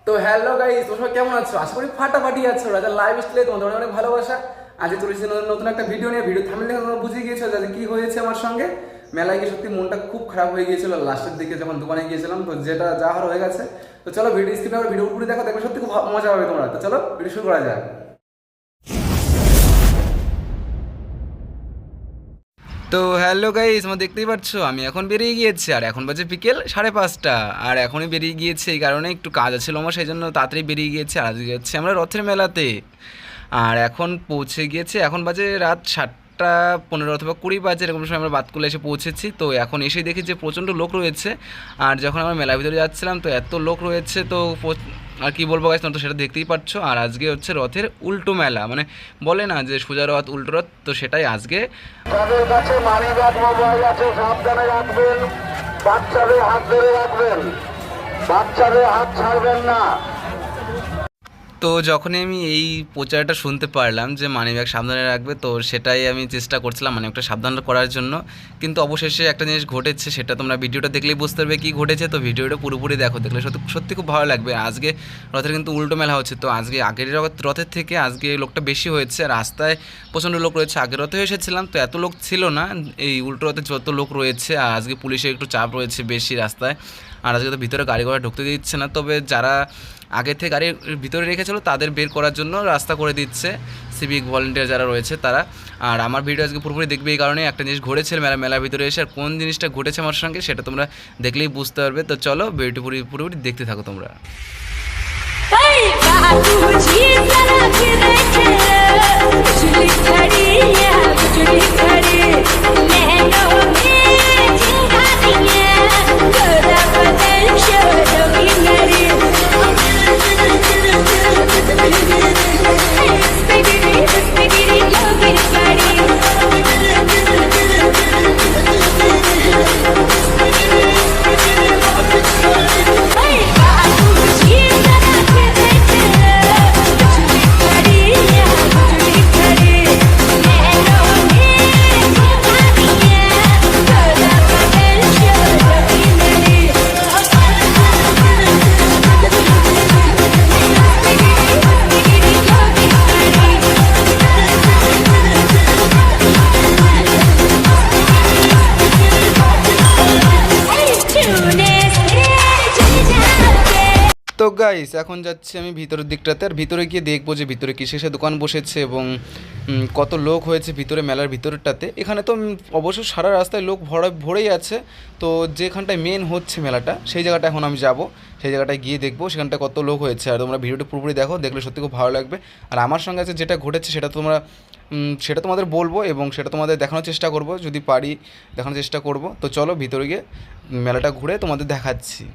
তো hello guys, তোমরা কেমন আছো? আশা করি ফাটাফাটি আছো। রাজা লাইভ স্টাইলে তোমাদের অনেক ভালোবাসা। আজ চলে এসেছি নতুন একটা ভিডিও নিয়ে। ভিডিও থাম্বনেল দেখে তোমরা বুঝে গিয়েছো যে কি হয়েছে আমার সঙ্গে। মেলায় গিয়ে সত্যি মনটা খুব খারাপ হয়ে গিয়েছিল লাস্টের দিকে যখন দোকানে গিয়েছিলাম। তো যেটা যা হওয়ার হয়ে গেছে। তো চলো ভিডিও স্ক্রিনে আবার ভিডিও পুরো দেখো, দেখবে সত্যি খুব মজা হবে তোমরা। তো চলো ভিডিও শুরু করা যাক। তো হ্যালো গাইস, তোমরা দেখতেই পাচ্ছ আমি এখন বেরিয়ে গিয়েছি। আর এখন বাজে বিকেল 5:30। আর এখনই বেরিয়ে গিয়েছে, এই কারণে একটু কাজ ছিল আমার, সেই জন্য তাড়াতাড়ি বেরিয়ে গিয়েছে। আর আজকে যাচ্ছি আমরা রথের মেলাতে। আর এখন পৌঁছে গিয়েছে, এখন বাজে রাত 7:15 অথবা 20 বাজে, এরকম সময় আমরা বাতকুলে এসে পৌঁছেছি। তো এখন এসে দেখি যে প্রচণ্ড লোক রয়েছে। আর যখন আমরা মেলার ভিতরে যাচ্ছিলাম তো এত লোক রয়েছে, তো আর কি বলবো গাইস, তোমরা তো সেটা দেখতেই পাচ্ছ। আর আজকে হচ্ছে রথের উল্টো মেলা, মানে বলে না যে সোজা রথ উল্টো রথ, তো সেটাই আজকে। তাদের কাছে মানিব্যাগ মোবাইল আছে, সাবধানে রাখবেন। বাচ্চাদের হাত ধরে রাখবেন, বাচ্চাদের হাত ছাড়বেন না। তো যখনই আমি এই প্রচারটা শুনতে পারলাম যে মানিব্যাগ সাবধানে রাখবে, তো সেটাই আমি চেষ্টা করছিলাম মানে একটা সাবধান করার জন্য। কিন্তু অবশেষে একটা জিনিস ঘটেছে, সেটা তোমরা ভিডিওটা দেখলেই বুঝতে পারবে কী ঘটেছে। তো ভিডিওটা পুরোপুরি দেখো, দেখলে সত্যি সত্যি খুব ভালো লাগবে। আজকে রথের কিন্তু উল্টো মেলা হচ্ছে। তো আজকে আগের রথের থেকে আজকে লোকটা বেশি হয়েছে। রাস্তায় প্রচণ্ড লোক রয়েছে। আগের রথে এসেছিলাম তো এত লোক ছিল না, এই উল্টো রথে যত লোক রয়েছে। আর আজকে পুলিশের একটু চাপ রয়েছে বেশি রাস্তায়। আর আজকে তো ভিতরে গাড়ি ঘোড়া ঢুকতে দিচ্ছে না, তবে যারা আগে থেকে গাড়ির ভিতরে রেখেছিল তাদের বের করার জন্য রাস্তা করে দিচ্ছে সিভিক ভলেন্টিয়ার যারা রয়েছে তারা। আর আমার ভিডিও আজকে পুরোপুরি দেখবে, এই কারণে একটা জিনিস ঘটেছে মেলার ভিতরে এসে। আর কোন জিনিসটা ঘটেছে আমার সঙ্গে সেটা তোমরা দেখলেই বুঝতে পারবে। তো চলো ভিডিওটি পুরোপুরি দেখতে থাকো তোমরা। তো গাইস এখন যাচ্ছি আমি ভিতরের দিকটাতে। আর ভিতরে গিয়ে দেখবো যে ভিতরে কিসের দোকান বসেছে এবং কত লোক হয়েছে ভিতরে মেলার ভিতরটাতে। এখানে তো অবশ্য সারা রাস্তায় লোক ভরেই আছে। তো যেখানটায় মেন হচ্ছে মেলাটা সেই জায়গাটা এখন আমি যাব, সেই জায়গাটায় গিয়ে দেখবো সেখানটা কত লোক হয়েছে। আর তোমরা ভিডিওটা পুরোপুরি দেখো, দেখলে সত্যি খুব ভালো লাগবে। আর আমার সঙ্গে আছে যেটা ঘটেছে সেটা তোমাদের বলবো এবং সেটা তোমাদের দেখানোর চেষ্টা করব, যদি পারি দেখানোর চেষ্টা করব। তো চলো ভিতরে গিয়ে মেলাটা ঘুরে তোমাদের দেখাচ্ছি।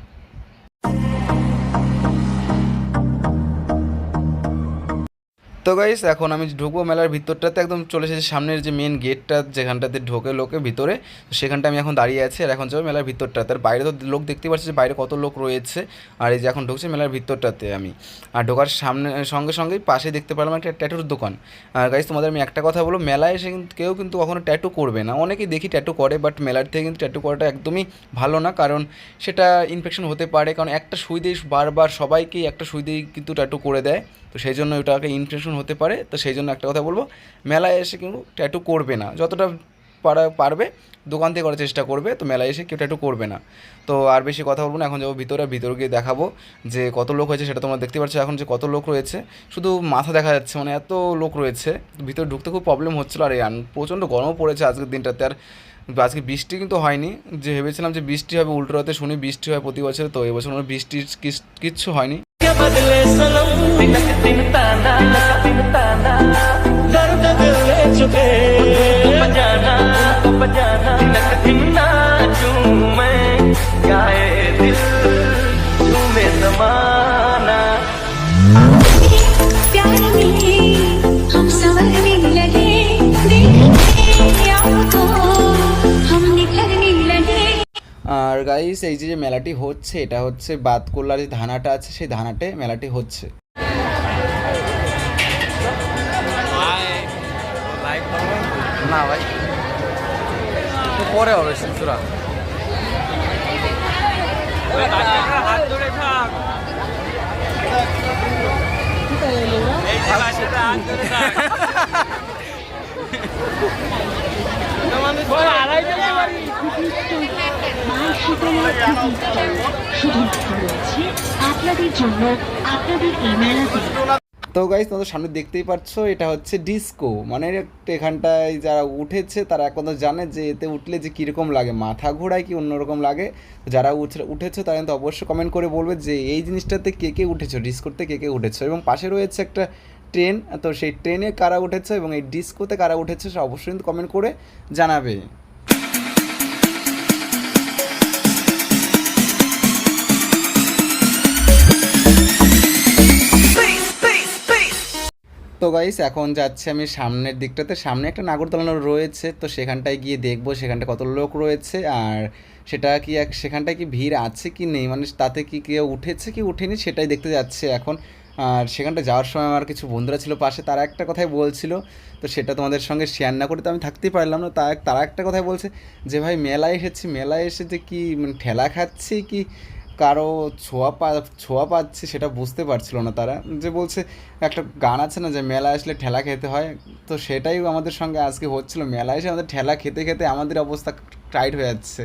তো গাইস এখন আমি ঢুকবো মেলার ভিতরটাতে, একদম চলে এসেছি সামনের যে মেন গেটটা যেখানটাতে ঢোকে লোকে ভিতরে, তো সেখানটা আমি এখন দাঁড়িয়ে আছি। আর এখন যাবো মেলার ভিতরটাতে। আর বাইরে তো লোক দেখতে পাচ্ছি যে বাইরে কত লোক রয়েছে। আর এই যে এখন ঢুকছে মেলার ভিতরটাতে আমি। আর ঢোকার সঙ্গে সঙ্গেই পাশে দেখতে পেলাম একটা ট্যাটুর দোকান। আর গাইস তোমাদের আমি একটা কথা বলবো, মেলায় এসে কিন্তু কেউ কিন্তু কখনো ট্যাটু করবে না। অনেকেই দেখি ট্যাটু করে, বাট মেলার থেকে কিন্তু ট্যাটু করাটা একদমই ভালো না, কারণ সেটা ইনফেকশন হতে পারে। কারণ একটা সুই দিয়ে বারবার সবাইকেই একটা সুই দিয়েই কিন্তু ট্যাটু করে দেয়, তো সেই জন্য ওটাকে ইনফেকশন হতে পারে। তো সেই জন্য একটা কথা বলবো, মেলায় এসে কিন্তু ট্যাটু করবে না। যতটা পারবে দোকান থেকে করার চেষ্টা করবে, তো মেলায় এসে কেউ ট্যাটু করবে না। তো আর বেশি কথা বলবো না, এখন যাবো ভিতরে গিয়ে দেখাবো যে কত লোক হয়েছে। সেটা তোমরা দেখতে পাচ্ছ এখন যে কত লোক রয়েছে, শুধু মাথা দেখা যাচ্ছে, মানে এত লোক রয়েছে। ভিতরে ঢুকতে খুব প্রবলেম হচ্ছিলো। আর প্রচণ্ড গরমও পড়েছে আজকের দিনটাতে। আর আজকে বৃষ্টি কিন্তু হয়নি, যে ভেবেছিলাম যে বৃষ্টি হবে, উল্টো রাতে শুনি বৃষ্টি হয় প্রতি বছর। তো এবছর বৃষ্টি কিচ্ছু হয়নি। बदले सनम तिनक दिन ताना दर्द दिल ले चुके बजाना तिनक दिन नाचू मैं गाए दिल तुम्हें जमाना प्यार में हम संवरने लगे, देखते आपको हम निखरने लगे। আর গাইস এই যে মেলাটি হচ্ছে, এটা হচ্ছে বাতকুল্লার যে ধানাটা আছে সেই ধানাটে মেলাটি হচ্ছে। না ভাই পরে হবে সুরা। আপনাদের জন্য আপনাদের এই মেলাতে তো গাইস তোমাদের সামনে দেখতেই পাচ্ছ এটা হচ্ছে ডিস্কো, মানে এখানটায় যারা উঠেছে তারা এখন জানে যে এতে উঠলে যে কীরকম লাগে, মাথা ঘোরায় কি অন্যরকম লাগে। যারা উঠেছো তারা কিন্তু অবশ্যই কমেন্ট করে বলবে যে এই জিনিসটাতে কে কে উঠেছো, ডিস্কোতে কে কে উঠেছো। এবং পাশে রয়েছে একটা ট্রেন, তো সেই ট্রেনে কারা উঠেছো এবং এই ডিস্কোতে কারা উঠেছে সে অবশ্যই কিন্তু কমেন্ট করে জানাবে। তো গাইস এখন যাচ্ছি আমি সামনের দিকটাতে, সামনে একটা নাগরদোলনা রয়েছে, তো সেখানটায় গিয়ে দেখবো সেখানটা কত লোক রয়েছে আর সেটা কি সেখানটায় কি ভিড় আছে কি নেই, মানে তাতে কি কেউ উঠেছে কি উঠেনি সেটাই দেখতে যাচ্ছে এখন। আর সেখানটা যাওয়ার সময় আমার কিছু বন্ধুরা ছিল পাশে, তারা একটা কথাই বলছিল, তো সেটা তোমাদের সঙ্গে শেয়ার না করে তো আমি থাকতেই পারলাম না। তারা একটা কথাই বলছে যে ভাই মেলায় এসেছি, মেলায় এসে যে কি মানে ঠেলা খাচ্ছি কি কারো ছোঁয়া পাচ্ছে সেটা বুঝতে পারছিল না তারা। যে বলছে একটা গান আছে না যে মেলা আসলে ঠেলা খেতে হয়, তো সেটাই আমাদের সঙ্গে আজকে হচ্ছিল। মেলা এসে আমাদের ঠেলা খেতে খেতে আমাদের অবস্থা টাইট হয়ে যাচ্ছে,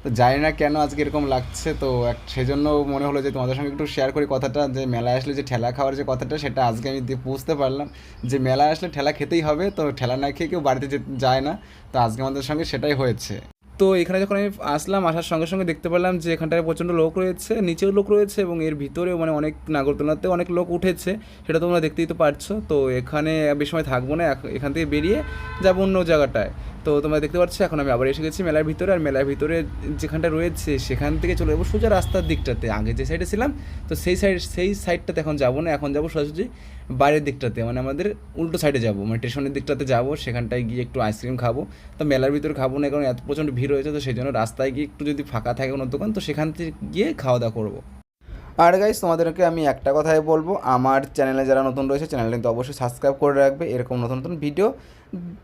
তো জানি না কেন আজকে এরকম লাগছে। তো সেজন্য মনে হলো যে তোমাদের সঙ্গে একটু শেয়ার করি কথাটা, যে মেলায় আসলে যে ঠেলা খাওয়ার যে কথাটা সেটা আজকে আমি বুঝতে পারলাম যে মেলায় আসলে ঠেলা খেতেই হবে, তো ঠেলা না খেয়ে কেউ বাড়িতে যায় না। তো আজকে আমাদের সঙ্গে সেটাই হয়েছে। তো এখানে যখন আমি আসলাম, আসার সঙ্গে সঙ্গে দেখতে পেলাম যে এখানটায় প্রচণ্ড লোক রয়েছে, নিচেও লোক রয়েছে এবং এর ভিতরেও মানে অনেক নাগরদোলনাতে অনেক লোক উঠেছে, সেটা তোমরা দেখতেই তো পারছো। তো এখানে বেশি সময় থাকবো না, এখান থেকে বেরিয়ে যাবো অন্য জায়গাটায়। তো তোমরা দেখতে পাচ্ছ এখন আমি আবার এসে গেছি মেলার ভিতরে, আর মেলার ভিতরে যেখানটা রয়েছে সেখান থেকে চলে যাবো সোজা রাস্তার দিকটাতে। আগে যে সাইডে ছিলাম তো সেই সাইডটাতে এখন যাবো না, এখন যাবো সোজাসুজি বাইরের দিকটাতে, মানে আমাদের উল্টো সাইডে যাবো, মানে স্টেশনের দিকটাতে যাবো, সেখানটায় গিয়ে একটু আইসক্রিম খাবো। তো মেলার ভিতরে খাবো না কারণ এত প্রচণ্ড ভিড় হয়েছে, তো সেই জন্য রাস্তায় গিয়ে একটু যদি ফাঁকা থাকে কোনো দোকান তো সেখান থেকে গিয়ে খাওয়া দাওয়া করবো। আর গাইস তোমাদেরকে আমি একটা কথাই বলবো, আমার চ্যানেলে যারা নতুন রয়েছে চ্যানেলটা কিন্তু অবশ্যই সাবস্ক্রাইব করে রাখবে এরকম নতুন নতুন ভিডিও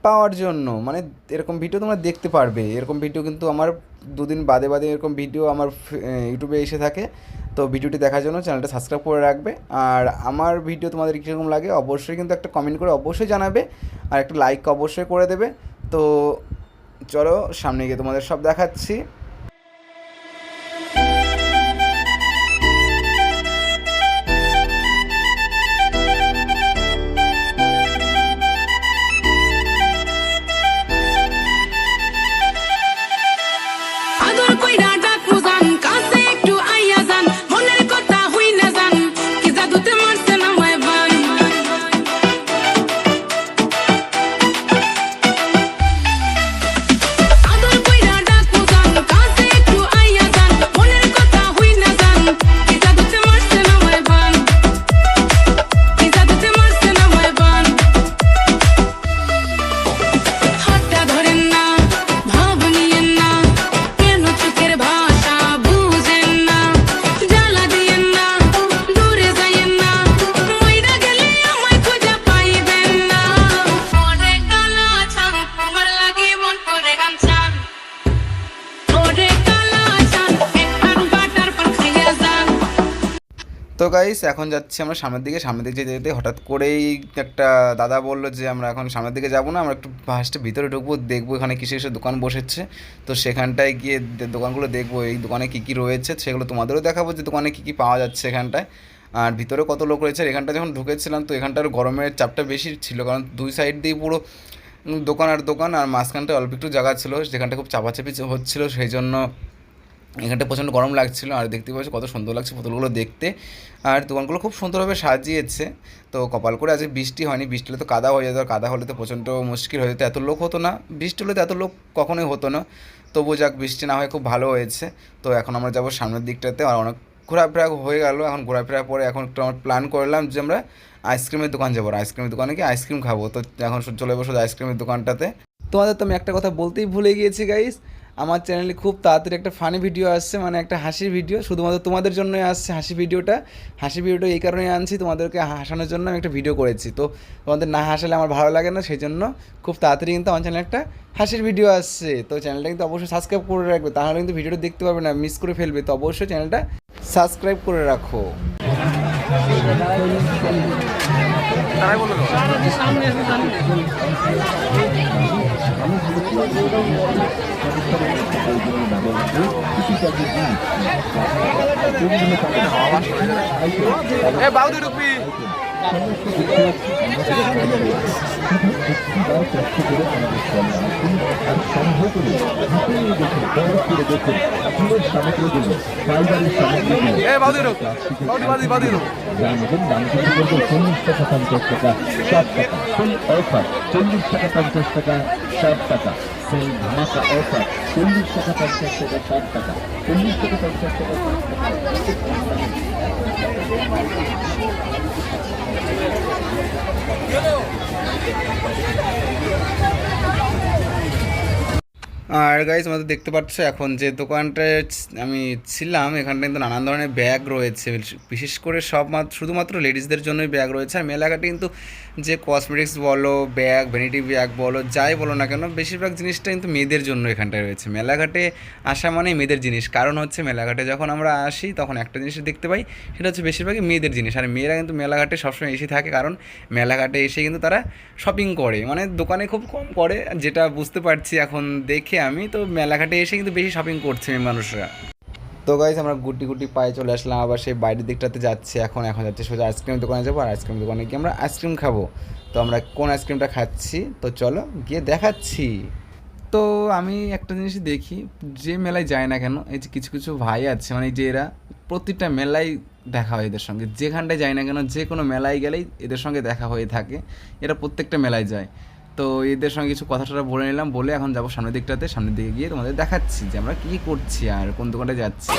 পাওয়ার জন্য, মানে এরকম ভিডিও তোমরা দেখতে পারবে। এরকম ভিডিও কিন্তু আমার দুদিন বাদে বাদে এরকম ভিডিও আমার ইউটিউবে এসে থাকে, তো ভিডিওটি দেখার জন্য চ্যানেলটা সাবস্ক্রাইব করে রাখবে। আর আমার ভিডিও তোমাদের কীরকম লাগে অবশ্যই কিন্তু একটা কমেন্ট করে অবশ্যই জানাবে, আর একটা লাইক অবশ্যই করে দেবে। তো চলো সামনে গিয়ে তোমাদের সব দেখাচ্ছি। আদর কইরা ডাকু জান কাছে একটু আইয়া জান মনের কথা হই না জান কি জাদুতে মারছে না মায় বান আদর কইরা ডাকু জান কাছে একটু আইয়া জান মনের কথা হই না জান কি জাদুতে মারছে না মায় বান কি জাদুতে মারছে না মায় বান হাতটা ধরেন না ভাব নিয়েন না কেন চোখের ভাষা বুঝেন না জ্বালা দিয়েন না দূরে যাইয়েন না মইরা গেলে আমায় খুঁজে পাইবেন না ওরে কালা ছান আমার লাগে মন করে গামছান ওরে কালা ছান একবার বাটার পর খাইয়া যান। তো গাইস এখন যাচ্ছি আমরা সামনের দিকে যেতে যেতে হঠাৎ করেই একটা দাদা বললো যে আমরা এখন সামনের দিকে যাবো না, আমরা একটু ফার্স্টে ভিতরে ঢুকবো, দেখবো এখানে কিসে কিসে দোকান বসেছে। তো সেখানটায় গিয়ে দোকানগুলো দেখবো, এই দোকানে কী কী রয়েছে সেগুলো তোমাদেরও দেখাবো যে দোকানে কী কী পাওয়া যাচ্ছে এখানটায়, আর ভিতরে কত লোক রয়েছে। আর এখানটা যখন ঢুকেছিলাম তো এখানটার গরমের চাপটা বেশি ছিল, কারণ দুই সাইড দিয়ে পুরো দোকান আর মাঝখানটায় অল্প একটু জায়গা ছিল যেখানটা খুব চাপাচাপি হচ্ছিলো, সেই জন্য এখানটা প্রচণ্ড গরম লাগছিল। আর দেখতে পাচ্ছি কত সুন্দর লাগছে পুতুলগুলো দেখতে, আর দোকানগুলো খুব সুন্দরভাবে সাজিয়েছে। তো কপাল করে আজকে বৃষ্টি হয়নি, বৃষ্টি হলে তো কাদা হয়ে যেত, আর কাদা হলে তো প্রচণ্ড মুশকিল হয়ে যেত, এত লোক হতো না, বৃষ্টি হলে তো এত লোক কখনোই হতো না। তবু যাক বৃষ্টি না হয়ে খুব ভালো হয়েছে। তো এখন আমরা যাবো সামনের দিকটাতে, আর অনেক ঘোরাফেরা হয়ে গেল। এখন ঘোরাফেরা পরে এখন একটু আমরা প্ল্যান করলাম যে আমরা আইসক্রিমের দোকান যাবো, আইসক্রিমের দোকানে গিয়ে আইসক্রিম খাবো। তো এখন চলে বসো আইসক্রিমের দোকানটাতে। তোমাদের তো আমি একটা কথা বলতেই ভুলে গিয়েছি গাইস, আমার চ্যানেলে খুব তাড়াতাড়ি একটা ফানি ভিডিও আসছে, মানে একটা হাসির ভিডিও, শুধুমাত্র তোমাদের জন্যই আসছে হাসি ভিডিওটা এই কারণেই আনছি, তোমাদেরকে হাসানোর জন্য আমি একটা ভিডিও করেছি। তো তোমাদের না হাসালে আমার ভালো লাগে না, সেই জন্য খুব তাড়াতাড়ি কিন্তু আমার চ্যানেলে একটা হাসির ভিডিও আসছে। তো চ্যানেলটা কিন্তু অবশ্যই সাবস্ক্রাইব করে রাখবে, তাহলে কিন্তু ভিডিওটা দেখতে পারবে না, মিস করে ফেলবে। তো অবশ্যই চ্যানেলটা সাবস্ক্রাইব করে রাখো। তারাই বললো তো। এ বাউদি রুপি এ বাউদি রুপ বাউদি বাউদি রুপ জানাবেন দাম কিন্তু 40 টাকা 50 টাকা 60 টাকা ফুল অফার 40 টাকা 50 টাকা 60 টাকা ফুল ধামাকা অফার 40 টাকা 50 টাকা 60 টাকা 40 টাকা 50 টাকা আর গাইস আমাদের দেখতে পাচ্ছ এখন যে দোকানটায় আমি ছিলাম এখানটা কিন্তু নানান ধরনের ব্যাগ রয়েছে, বিশেষ করে শুধুমাত্র লেডিসদের জন্যই ব্যাগ রয়েছে। আর মেলাঘাটে কিন্তু যে কসমেটিক্স বলো, ব্যাগ, ভ্যানিটি ব্যাগ বলো, যাই বলো না কেন, বেশিরভাগ জিনিসটা কিন্তু মেয়েদের জন্য এখানটায় রয়েছে। মেলাঘাটে আসা মানে মেয়েদের জিনিস, কারণ হচ্ছে মেলাঘাটে যখন আমরা আসি তখন একটা জিনিস দেখতে পাই, সেটা হচ্ছে বেশিরভাগই মেয়েদের জিনিস। আর মেয়েরা কিন্তু মেলাঘাটে সবসময় এসে থাকে, কারণ মেলাঘাটে এসে কিন্তু তারা শপিং করে, মানে দোকানে খুব কম করে, যেটা বুঝতে পারছি এখন দেখে আমি। তো মেলাঘাটে এসে কিন্তু বেশি শপিং করছে মেয়ে মানুষরা। তো গাইস আমরা গুটি গুটি পায়ে চলে আসলাম আবার সেই বাইরের দিকটাতে যাচ্ছে। এখন যাচ্ছে সোজা আইসক্রিম দোকানে যাবো, আর আইসক্রিম দোকানে গিয়ে আমরা আইসক্রিম খাবো। তো আমরা কোন আইসক্রিমটা খাচ্ছি তো চলো গিয়ে দেখাচ্ছি। তো আমি একটা জিনিসই দেখি, যে মেলায় যায় না কেন, এই যে কিছু কিছু ভাই আছে, মানে যে এরা প্রতিটা মেলায় দেখা হয় এদের সঙ্গে, যেখানটায় যায় না কেন, যে কোনো মেলায় গেলেই এদের সঙ্গে দেখা হয়ে থাকে। এরা প্রত্যেকটা মেলায় যায়। তো এদের সঙ্গে কিছু কথা বলে নিলাম, বলে এখন যাবো সামনের দিকটাতে। সামনের দিকে গিয়ে তোমাদের দেখাচ্ছি যে আমরা কী করছি আর কোন দোকানটায় যাচ্ছি।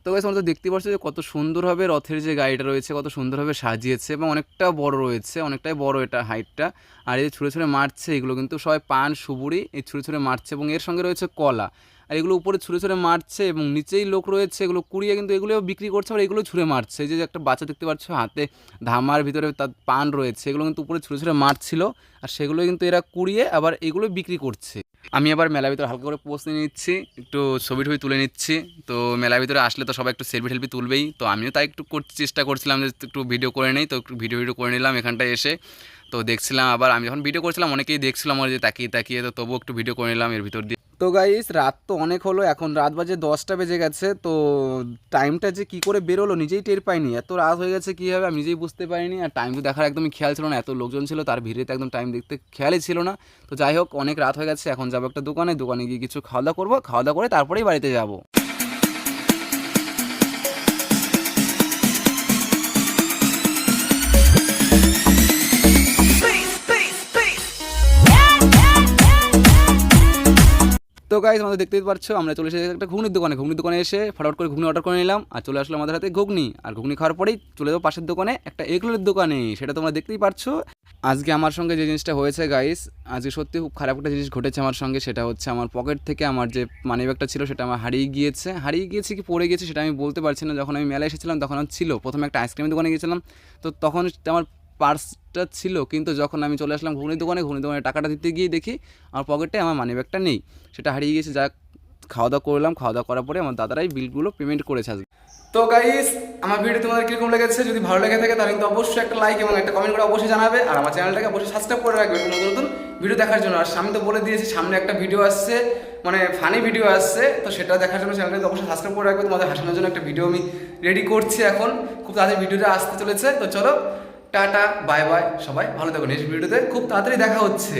তো গাইস আমরা তো দেখতে পাচ্ছি যে কত সুন্দরভাবে রথের যে গাড়িটা রয়েছে কত সুন্দরভাবে সাজিয়েছে, এবং অনেকটা বড় রয়েছে, অনেকটাই বড় এটা হাইটটা। আর এই যে ছুঁড়ে ছুঁড়ে মারছে, এগুলো কিন্তু সবাই পান সুপুরি এই ছুঁড়ে ছুঁড়ে মারছে, এবং এর সঙ্গে রয়েছে কলা। আর এগুলো উপরে ছুঁড়ে ছুঁড়ে মারছে, এবং নিচেই লোক রয়েছে এগুলো কুড়িয়ে কিন্তু এগুলোও বিক্রি করছে, আর এগুলো ছুঁড়ে মারছে। এই যে একটা বাচ্চা দেখতে পাচ্ছ হাতে ধামার ভিতরে তার পান রয়েছে, এগুলো কিন্তু উপরে ছুঁড়ে ছুঁড়ে মারছিল, আর সেগুলো কিন্তু এরা কুড়িয়ে আবার এগুলো বিক্রি করছে। আমি আবার মেলার ভিতরে হালকা করে পোস্ট নিয়ে নিচ্ছি, একটু ছবি টবি তুলে নিচ্ছি। তো মেলার ভিতরে আসলে তো সবাই একটু সেলফি টেলফি তুলবেই, তো আমিও তাই একটু চেষ্টা করছিলাম যে একটু ভিডিও করে নেই। তো একটু ভিডিও করে নিলাম এখানটায় এসে। তো দেখছিলাম আবার আমি যখন ভিডিও করছিলাম অনেকেই দেখছিলাম আমার যে তাকিয়ে তাকিয়ে, তো তবুও একটু ভিডিও করে নিলাম এর ভিতর দিয়ে। তো গাইস রাত তো অনেক হলো, এখন রাত বাজে 10টা বেজে গেছে। তো টাইমটা যে কী করে বেরোলো নিজেই টের পাইনি, এত রাত হয়ে গেছে কীভাবে আমি নিজেই বুঝতে পারিনি। আর টাইম তো দেখার একদমই খেয়াল ছিল না, এত লোকজন ছিল, তার ভিড়েতে একদম টাইম দেখতে খেয়ালই ছিল না। তো যাই হোক অনেক রাত হয়ে গেছে, এখন যাবো একটা দোকানে গিয়ে কিছু খাওয়া দাওয়া করবো, খাওয়া দাওয়া করে তারপরেই বাড়িতে যাবো। তো গাইস আমাদের দেখতেই পাচ্ছ আমরা চলে এসেছি একটা ঘুগনির দোকানে এসে ফটাফট করে ঘুগনি অর্ডার করে নিলাম, আর চলে আসলো আমাদের হাতে ঘুগনি। আর ঘুগনি খাওয়ার পরেই চলে যাবো পাশের দোকানে একটা এগরোলের দোকানে, সেটা তোমরা দেখতেই পাচ্ছ। আজকে আমার সঙ্গে যে জিনিসটা হয়েছে গাইস, আজকে সত্যি খুব খারাপ একটা জিনিস ঘটেছে আমার সঙ্গে। সেটা হচ্ছে আমার পকেট থেকে আমার যে মানি ব্যাগটা ছিল সেটা আমার হারিয়ে গিয়েছে কি পড়ে গিয়েছে সেটা আমি বলতে পারছি না। যখন আমি মেলায় এসেছিলাম তখন ছিল, প্রথমে একটা আইসক্রিমের দোকানে গিয়েছিলাম, তো তখন আমার পার্সটা ছিল, কিন্তু যখন আমি চলে আসলাম ঘুগনির দোকানে টাকাটা দিতে গিয়ে দেখি আমার পকেটে আমার মানি ব্যাগটা নেই, সেটা হারিয়ে গিয়েছে। যা খাওয়া দাওয়া করলাম, খাওয়া দাওয়া করার পরে আমার দাদারাই বিলগুলো পেমেন্ট করেছে আজকে। তো গাইস আমার ভিডিও তোমাদের কীরকম লেগেছে, যদি ভালো লেগে থাকে তাহলে কিন্তু অবশ্যই একটা লাইক এবং একটা কমেন্ট করে অবশ্যই জানাবে, আর আমার চ্যানেলটাকে অবশ্যই সাবস্ক্রাইব করে রাখবে নতুন নতুন ভিডিও দেখার জন্য। আর সামনে তো বলে দিয়েছি সামনে একটা ভিডিও আসছে, মানে ফানি ভিডিও আসছে, তো সেটা দেখার জন্য চ্যানেলটাকে অবশ্যই সাবস্ক্রাইব করে রাখবে। তোমাদের হাসানোর জন্য একটা ভিডিও আমি রেডি করছি এখন, খুব তাড়াতাড়ি ভিডিওটা আসতে চলেছে। তো চলো টাটা বাই বাই, সবাই ভালো থাকো, নেক্সট ভিডিওতে খুব তাড়াতাড়ি দেখা হচ্ছে।